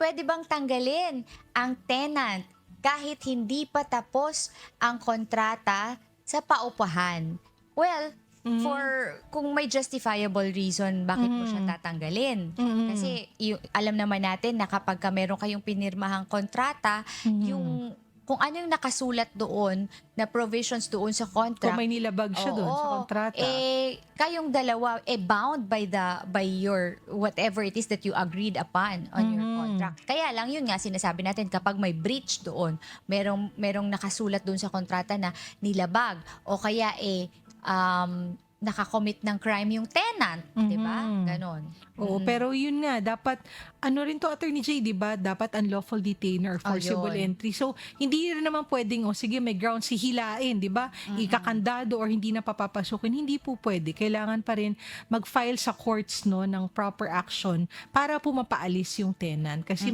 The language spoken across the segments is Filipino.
pwede bang tanggalin ang tenant kahit hindi pa tapos ang kontrata sa paupahan? Well, for kung may justifiable reason bakit mo siya tatanggalin. Kasi alam naman natin na kapag ka meron kayong pinirmahang kontrata, yung kung ano yung nakasulat doon na provisions doon sa contract. Kung may nilabag siya doon sa kontrata. Kayong dalawa bound by your whatever it is that you agreed upon on your contract. Kaya lang yun nga sinasabi natin kapag may breach doon, merong nakasulat doon sa kontrata na nilabag o kaya nakakommit ng crime yung tenant, 'di ba? Ganon. Oo, pero yun nga, dapat, ano rin to, Attorney J, di ba? Dapat unlawful detainer or forcible yun. entry. So, hindi rin naman pwedeng, sige, may ground hihilain, di ba? Ikakandado or hindi na papapasukin. Hindi po pwede. Kailangan pa rin mag-file sa courts, no, ng proper action para po mapaalis yung tenant. Kasi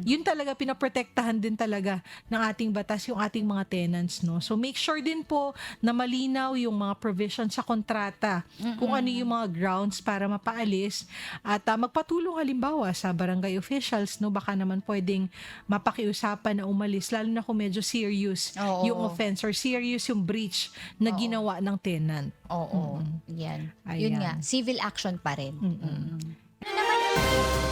yun talaga, pinaprotektahan din talaga ng ating batas yung ating mga tenants, no? So, make sure din po na malinaw yung mga provisions sa kontrata. Kung ano yung mga grounds para mapaalis. At magpatulong halimbawa sa barangay officials, no, baka naman pwedeng mapakiusapan na umalis, lalo na kung medyo serious yung offense or serious yung breach na ginawa ng tenant. Oo. Yan. Ayan. Yun nga, civil action pa rin. Ano naman